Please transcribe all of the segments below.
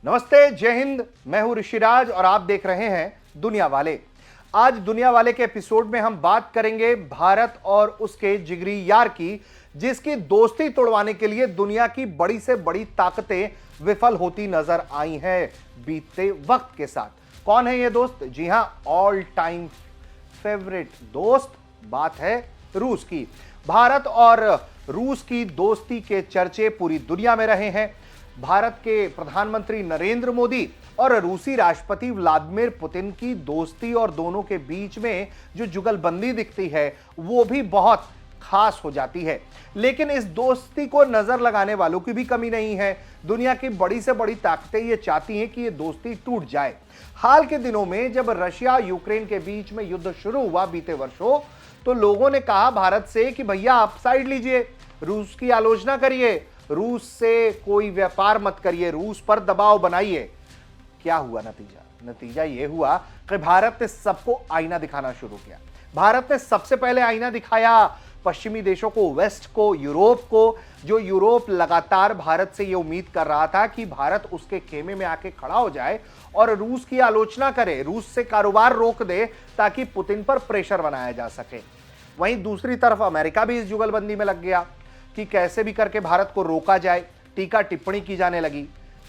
नमस्ते, जय हिंद। मैं हूं ऋषिराज और आप देख रहे हैं दुनिया वाले। आज दुनिया वाले के एपिसोड में हम बात करेंगे भारत और उसके जिगरी यार की, जिसकी दोस्ती तोड़वाने के लिए दुनिया की बड़ी से बड़ी ताकतें विफल होती नजर आई हैं बीतते वक्त के साथ। कौन है ये दोस्त? जी हां, ऑल टाइम फेवरेट दोस्त, बात है रूस की। भारत और रूस की दोस्ती के चर्चे पूरी दुनिया में रहे हैं। भारत के प्रधानमंत्री नरेंद्र मोदी और रूसी राष्ट्रपति व्लादिमीर पुतिन की दोस्ती और दोनों के बीच में जो जुगलबंदी दिखती है वो भी बहुत खास हो जाती है। लेकिन इस दोस्ती को नजर लगाने वालों की भी कमी नहीं है। दुनिया की बड़ी से बड़ी ताकतें ये चाहती हैं कि ये दोस्ती टूट जाए। हाल के दिनों में जब रशिया यूक्रेन के बीच में युद्ध शुरू हुआ बीते वर्षों, तो लोगों ने कहा भारत से कि भैया आप साइड लीजिए, रूस की आलोचना करिए, रूस से कोई व्यापार मत करिए, रूस पर दबाव बनाइए। क्या हुआ नतीजा? नतीजा यह हुआ कि भारत ने सबको आईना दिखाना शुरू किया। भारत ने सबसे पहले आईना दिखाया पश्चिमी देशों को, वेस्ट को, यूरोप को। जो यूरोप लगातार भारत से यह उम्मीद कर रहा था कि भारत उसके खेमे में आके खड़ा हो जाए और रूस की आलोचना करे, रूस से कारोबार रोक दे ताकि पुतिन पर प्रेशर बनाया जा सके। वहीं दूसरी तरफ अमेरिका भी इस जुगलबंदी में लग गया कि कैसे भी करके भारत को रोका जाए, टीका टिप्पणी की जाने लगी।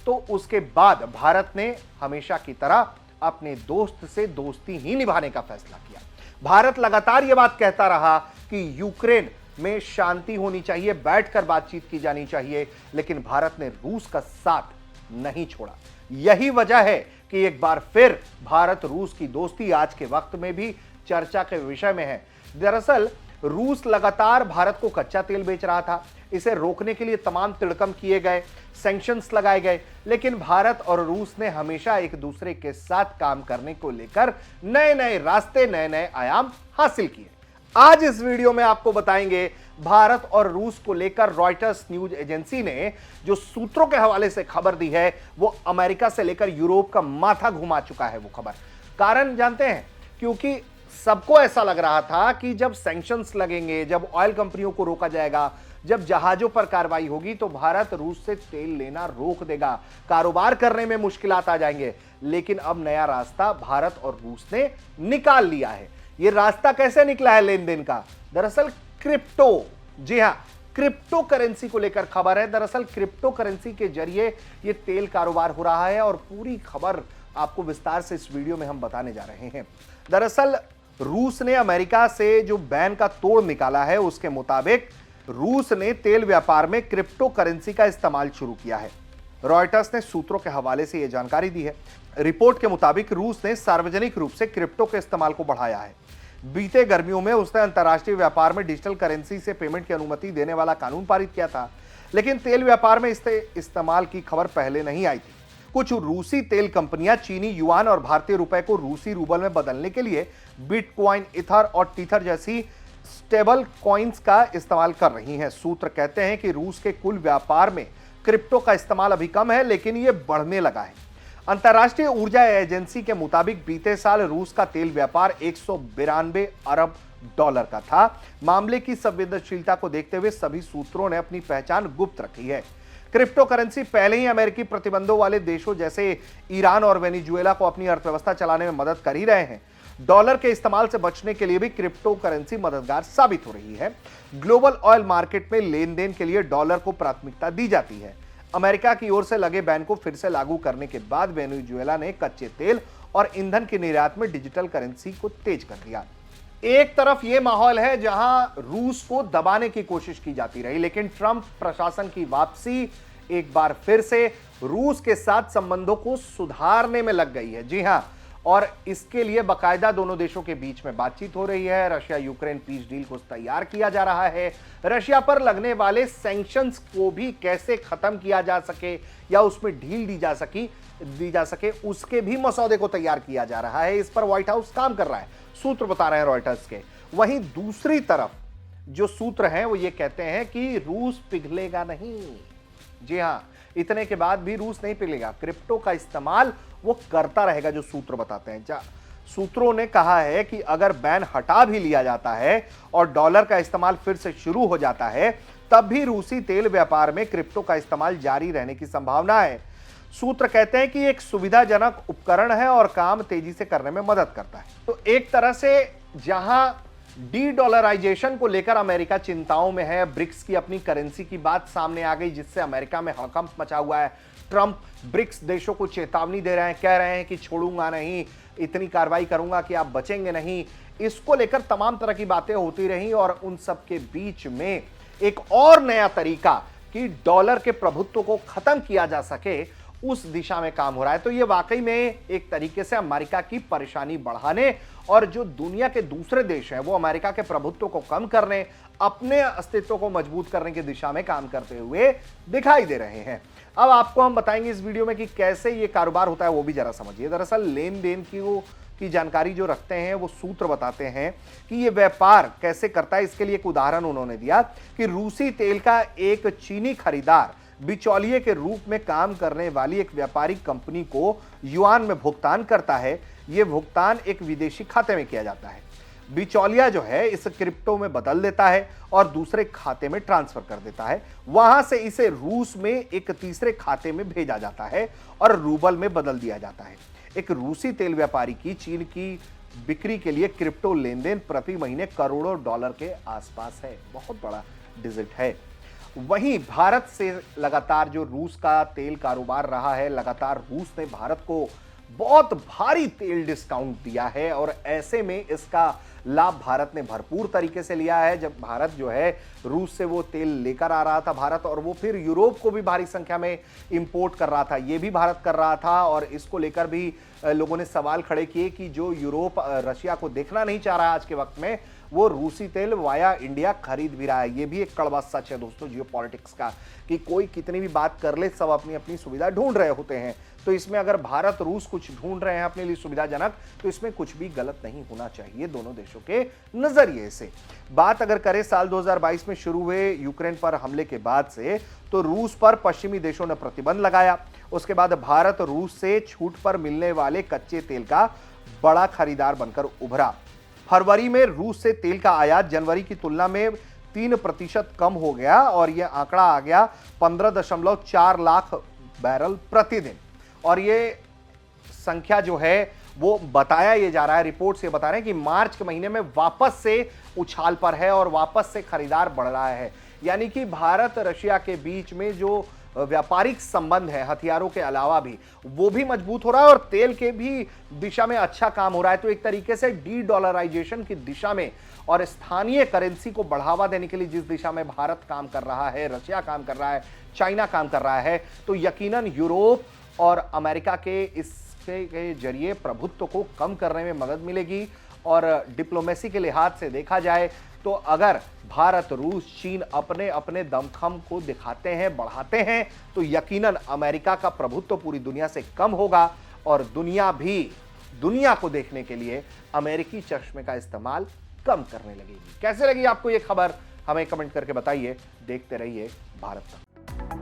तो उसके बाद भारत ने हमेशा की तरह अपने दोस्त से दोस्ती ही निभाने का फैसला किया। भारत लगातार यह बात कहता रहा कि यूक्रेन में शांति होनी चाहिए, बैठकर बातचीत की जानी चाहिए, लेकिन भारत ने रूस का साथ नहीं छोड़ा। यही वजह है कि एक बार फिर भारत रूस की दोस्ती आज के वक्त में भी चर्चा के विषय में है। दरअसल रूस लगातार भारत को कच्चा तेल बेच रहा था। इसे रोकने के लिए तमाम तिड़कम किए गए, सैंक्शंस लगाए गए, लेकिन भारत और रूस ने हमेशा एक दूसरे के साथ काम करने को लेकर नए नए रास्ते, नए नए आयाम हासिल किए। आज इस वीडियो में आपको बताएंगे भारत और रूस को लेकर रॉयटर्स न्यूज एजेंसी ने जो सूत्रों के हवाले से खबर दी है, वो अमेरिका से लेकर यूरोप का माथा घुमा चुका है वो खबर। कारण जानते हैं? क्योंकि सबको ऐसा लग रहा था कि जब सैंक्शंस लगेंगे, जब ऑयल कंपनियों को रोका जाएगा, जब जहाजों पर कार्रवाई होगी, तो भारत रूस से तेल लेना रोक देगा, कारोबार करने में मुश्किलात आ जाएंगे। लेकिन अब नया रास्ता भारत और रूस ने निकाल लिया है। यह रास्ता कैसे निकला है लेन देन का? दरअसल क्रिप्टो, जी हां, क्रिप्टो करेंसी को लेकर खबर है। दरअसल क्रिप्टो करेंसी के जरिए यह तेल कारोबार हो रहा है और पूरी खबर आपको विस्तार से इस वीडियो में हम बताने जा रहे हैं। दरअसल रूस ने अमेरिका से जो बैन का तोड़ निकाला है, उसके मुताबिक रूस ने तेल व्यापार में क्रिप्टो करेंसी का इस्तेमाल शुरू किया है। रॉयटर्स ने सूत्रों के हवाले से यह जानकारी दी है। रिपोर्ट के मुताबिक रूस ने सार्वजनिक रूप से क्रिप्टो के इस्तेमाल को बढ़ाया है। बीते गर्मियों में उसने अंतर्राष्ट्रीय व्यापार में डिजिटल करेंसी से पेमेंट की अनुमति देने वाला कानून पारित किया था, लेकिन तेल व्यापार में इसके इस्तेमाल की खबर पहले नहीं आई थी। कुछ रूसी तेल कंपनियां चीनी युआन और भारतीय रुपए को रूसी रूबल में बदलने के लिए बिटकॉइन, इथर और टीथर जैसी स्टेबल कॉइन्स का इस्तेमाल कर रही हैं। सूत्र कहते हैं कि रूस के कुल व्यापार में क्रिप्टो का इस्तेमाल अभी कम है, लेकिन यह बढ़ने लगा है। अंतर्राष्ट्रीय ऊर्जा एजेंसी के मुताबिक बीते साल रूस का तेल व्यापार 192 अरब डॉलर का था। मामले की संवेदनशीलता को देखते हुए सभी सूत्रों ने अपनी पहचान गुप्त रखी है। क्रिप्टो करेंसी पहले ही अमेरिकी प्रतिबंधों वाले देशों जैसे ईरान और वेनेजुएला को अपनी अर्थव्यवस्था चलाने में मदद कर ही रहे हैं। डॉलर के इस्तेमाल से बचने के लिए भी क्रिप्टो करेंसी मददगार साबित हो रही है। ग्लोबल ऑयल मार्केट में लेन देन के लिए डॉलर को प्राथमिकता दी जाती है। अमेरिका की ओर से लगे बैन को फिर से लागू करने के बाद वेनेजुएला ने कच्चे तेल और ईंधन के निर्यात में डिजिटल करेंसी को तेज कर दिया। एक तरफ यह माहौल है जहां रूस को दबाने की कोशिश की जाती रही, लेकिन ट्रंप प्रशासन की वापसी एक बार फिर से रूस के साथ संबंधों को सुधारने में लग गई है। जी हां, और इसके लिए बाकायदा दोनों देशों के बीच में बातचीत हो रही है। रशिया यूक्रेन पीस डील को तैयार किया जा रहा है। रशिया पर लगने वाले सैंक्शंस को भी कैसे खत्म किया जा सके या उसमें ढील दी जा सके, उसके भी मसौदे को तैयार किया जा रहा है। इस पर व्हाइट हाउस काम कर रहा है, सूत्र बता रहे हैं रॉयटर्स के। वहीं दूसरी तरफ जो सूत्र हैं वो ये कहते हैं कि रूस पिघलेगा नहीं। जी हां, इतने के बाद भी रूस नहीं पिघलेगा। क्रिप्टो का इस्तेमाल वो करता रहेगा, जो सूत्र बताते हैं। सूत्रों ने कहा है कि अगर बैन हटा भी लिया जाता है और डॉलर का इस्तेमाल फिर से शुरू हो जाता है, तब भी रूसी तेल व्यापार में क्रिप्टो का इस्तेमाल जारी रहने की संभावना है। सूत्र कहते हैं कि एक सुविधाजनक उपकरण है और काम तेजी से करने में मदद करता है। तो एक तरह से जहां डी डॉलराइजेशन को लेकर अमेरिका चिंताओं में है, ब्रिक्स की अपनी करेंसी की बात सामने आ गई जिससे अमेरिका में हड़कंप मचा हुआ है। ट्रंप ब्रिक्स देशों को चेतावनी दे रहे हैं, कह रहे हैं कि छोड़ूंगा नहीं, इतनी कार्रवाई करूंगा कि आप बचेंगे नहीं। इसको लेकर तमाम तरह की बातें होती रही और उन सब के बीच में एक और नया तरीका कि डॉलर के प्रभुत्व को खत्म किया जा सके, उस दिशा में काम हो रहा है। तो ये वाकई में एक तरीके से अमेरिका की परेशानी बढ़ाने और जो दुनिया के दूसरे देश हैं वो अमेरिका के प्रभुत्व को कम करने, अपने अस्तित्व को मजबूत करने की दिशा में काम करते हुए दिखाई दे रहे हैं। अब आपको हम बताएंगे इस वीडियो में कि कैसे ये कारोबार होता है, वो भी जरा समझिए। दरअसल लेन देन की जानकारी जो रखते हैं वो सूत्र बताते हैं कि ये व्यापार कैसे करता है। इसके लिए एक उदाहरण उन्होंने दिया कि रूसी तेल का एक चीनी खरीदार बिचौलिए के रूप में काम करने वाली एक व्यापारिक कंपनी को युआन में भुगतान करता है। यह भुगतान एक विदेशी खाते में किया जाता है। बिचौलिया जो है इस क्रिप्टो में बदल देता है और दूसरे खाते में ट्रांसफर कर देता है। वहां से इसे रूस में एक तीसरे खाते में भेजा जाता है और रूबल में बदल दिया जाता है। एक रूसी तेल व्यापारी की चीन की बिक्री के लिए क्रिप्टो लेन देन प्रति महीने करोड़ों डॉलर के आसपास है। बहुत बड़ा डिजिट है। वहीं भारत से लगातार जो रूस का तेल कारोबार रहा है, लगातार रूस ने भारत को बहुत भारी तेल डिस्काउंट दिया है और ऐसे में इसका लाभ भारत ने भरपूर तरीके से लिया है। जब भारत जो है रूस से वो तेल लेकर आ रहा था भारत, और वो फिर यूरोप को भी भारी संख्या में इंपोर्ट कर रहा था, ये भी भारत कर रहा था। और इसको लेकर भी लोगों ने सवाल खड़े किए कि जो यूरोप रशिया को देखना नहीं चाह रहा है आज के वक्त में, वो रूसी तेल वाया इंडिया खरीद भी रहा है। ये भी एक कड़वा सच है दोस्तों जियोपॉलिटिक्स का, कि कोई कितनी भी बात कर ले, सब अपनी अपनी सुविधा ढूंढ रहे होते हैं। तो इसमें अगर भारत रूस कुछ ढूंढ रहे हैं अपने लिए सुविधाजनक, तो इसमें कुछ भी गलत नहीं होना चाहिए दोनों देशों के नजरिए से। बात अगर करें साल 2022 में शुरू हुए यूक्रेन पर हमले के बाद से, तो रूस पर पश्चिमी देशों ने प्रतिबंध लगाया। उसके बाद भारत रूस से छूट पर मिलने वाले कच्चे तेल का बड़ा खरीदार बनकर उभरा। फरवरी में रूस से तेल का आयात जनवरी की तुलना में 3% कम हो गया और यह आंकड़ा आ गया 15.4 लाख बैरल प्रतिदिन। और ये संख्या जो है वो बताया ये जा रहा है, रिपोर्ट से बता रहे हैं कि मार्च के महीने में वापस से उछाल पर है और वापस से खरीदार बढ़ रहा है। यानी कि भारत रशिया के बीच में जो व्यापारिक संबंध है हथियारों के अलावा भी, वो भी मजबूत हो रहा है और तेल के भी दिशा में अच्छा काम हो रहा है। तो एक तरीके से डी डॉलराइजेशन की दिशा में और स्थानीय करेंसी को बढ़ावा देने के लिए जिस दिशा में भारत काम कर रहा है, रशिया काम कर रहा है, चाइना काम कर रहा है, तो यकीनन यूरोप और अमेरिका के इसके जरिए प्रभुत्व को कम करने में मदद मिलेगी। और डिप्लोमेसी के लिहाज से देखा जाए तो अगर भारत, रूस, चीन अपने अपने दमखम को दिखाते हैं, बढ़ाते हैं, तो यकीनन अमेरिका का प्रभुत्व पूरी दुनिया से कम होगा और दुनिया भी दुनिया को देखने के लिए अमेरिकी चश्मे का इस्तेमाल कम करने लगेगी। कैसे लगी आपको ये खबर, हमें कमेंट करके बताइए। देखते रहिए भारत तक।